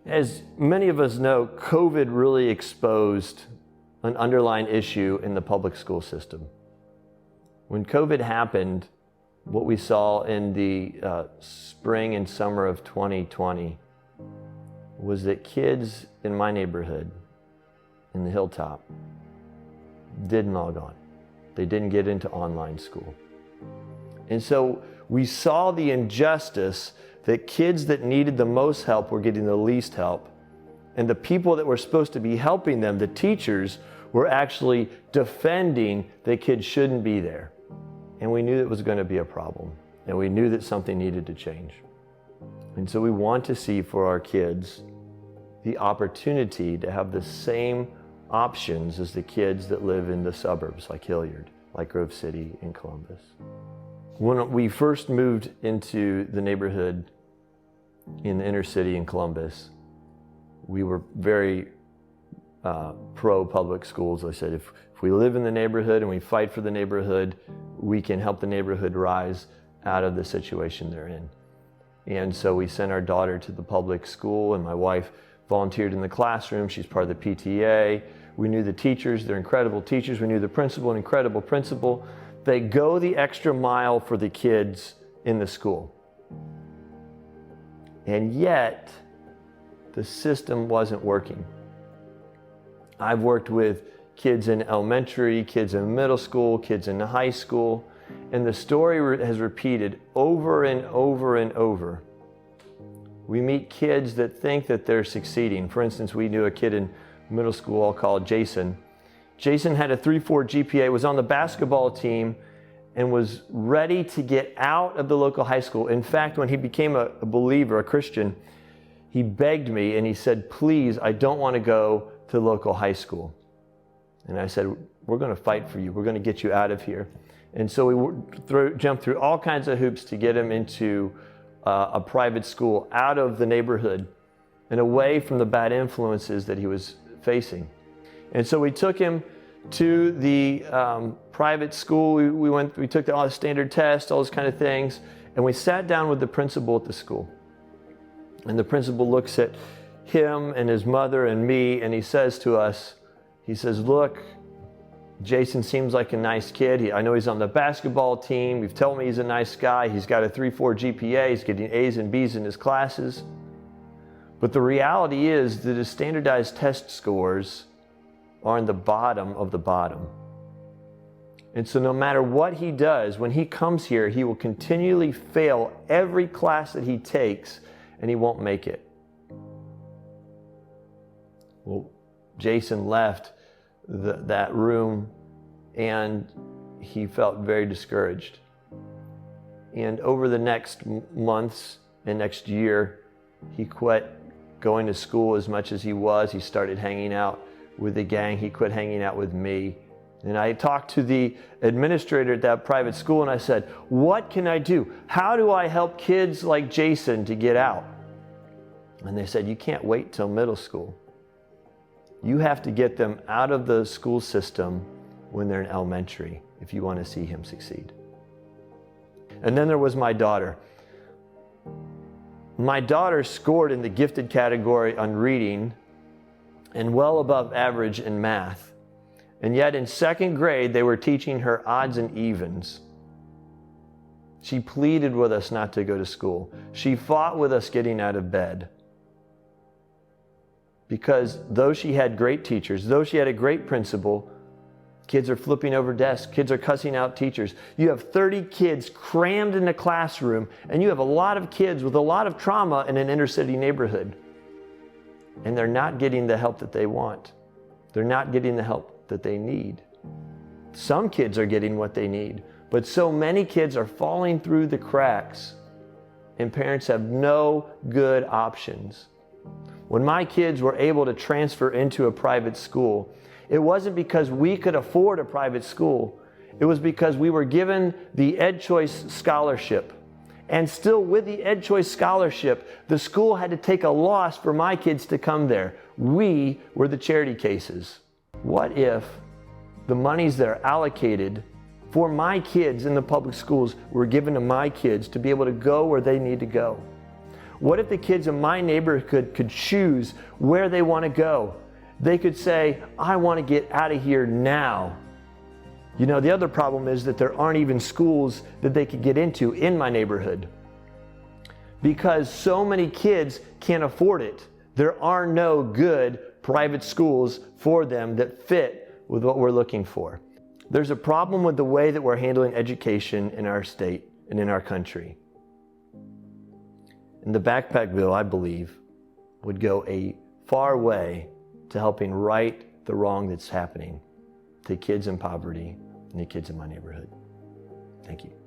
As many of us know, COVID really exposed an underlying issue in the public school system. When COVID happened, what we saw in the spring and summer of 2020 was that kids in my neighborhood, in the Hilltop, didn't log on. They didn't get into online school. And so we saw the injustice that kids that needed the most help were getting the least help. And the people that were supposed to be helping them, the teachers, were actually defending that kids shouldn't be there. And we knew it was going to be a problem. And we knew that something needed to change. And so we want to see for our kids the opportunity to have the same options as the kids that live in the suburbs like Hilliard, like Grove City and Columbus. When we first moved into the neighborhood in the inner city in Columbus, we were very pro-public schools. I said, if we live in the neighborhood and we fight for the neighborhood, we can help the neighborhood rise out of the situation they're in. And so we sent our daughter to the public school, and my wife volunteered in the classroom. She's part of the PTA. We knew the teachers, they're incredible teachers. We knew the principal, an incredible principal. They go the extra mile for the kids in the school. And yet, the system wasn't working. I've worked with kids in elementary, kids in middle school, kids in high school, and the story has repeated over and over and over. We meet kids that think that they're succeeding. For instance, we knew a kid in middle school I'll call Jason. Jason had a 3.4 GPA, was on the basketball team, and was ready to get out of the local high school. In fact, when he became a believer, a Christian, he begged me and he said, please, I don't want to go to local high school. And I said, we're going to fight for you. We're going to get you out of here. And so we jumped through all kinds of hoops to get him into a private school, out of the neighborhood and away from the bad influences that he was facing. And so we took him to the private school. We took all the standard tests, all those kind of things, and we sat down with the principal at the school. And the principal looks at him and his mother and me, and he says to us, he says, look, Jason seems like a nice kid. I know he's on the basketball team. You've told me he's a nice guy. He's got a 3.4 GPA. He's getting A's and B's in his classes. But the reality is that his standardized test scores are in the bottom of the bottom. And so no matter what he does, when he comes here, he will continually fail every class that he takes, and he won't make it. Well, Jason left that room, and he felt very discouraged. And over the next months and next year, he quit going to school as much as he was. He started hanging out with the gang. He quit hanging out with me. And I talked to the administrator at that private school, and I said, what can I do? How do I help kids like Jason to get out? And they said, you can't wait till middle school. You have to get them out of the school system when they're in elementary if you want to see him succeed. And then there was my daughter. My daughter scored in the gifted category on reading and well above average in math. And yet in second grade, they were teaching her odds and evens. She pleaded with us not to go to school. She fought with us getting out of bed. Because though she had great teachers, though she had a great principal, kids are flipping over desks, kids are cussing out teachers. You have 30 kids crammed in a classroom, and you have a lot of kids with a lot of trauma in an inner city neighborhood. And they're not getting the help that they want. They're not getting the help that they need. Some kids are getting what they need, but so many kids are falling through the cracks, and parents have no good options. When my kids were able to transfer into a private school, it wasn't because we could afford a private school. It was because we were given the Ed Choice Scholarship. And still with the Ed Choice Scholarship, the school had to take a loss for my kids to come there. We were the charity cases. What if the monies that are allocated for my kids in the public schools were given to my kids to be able to go where they need to go? What if the kids in my neighborhood could choose where they want to go? They could say, I want to get out of here now. You know, the other problem is that there aren't even schools that they could get into in my neighborhood because so many kids can't afford it. There are no good private schools for them that fit with what we're looking for. There's a problem with the way that we're handling education in our state and in our country. And the backpack bill, I believe, would go a far way to helping right the wrong that's happening to kids in poverty and the kids in my neighborhood. Thank you.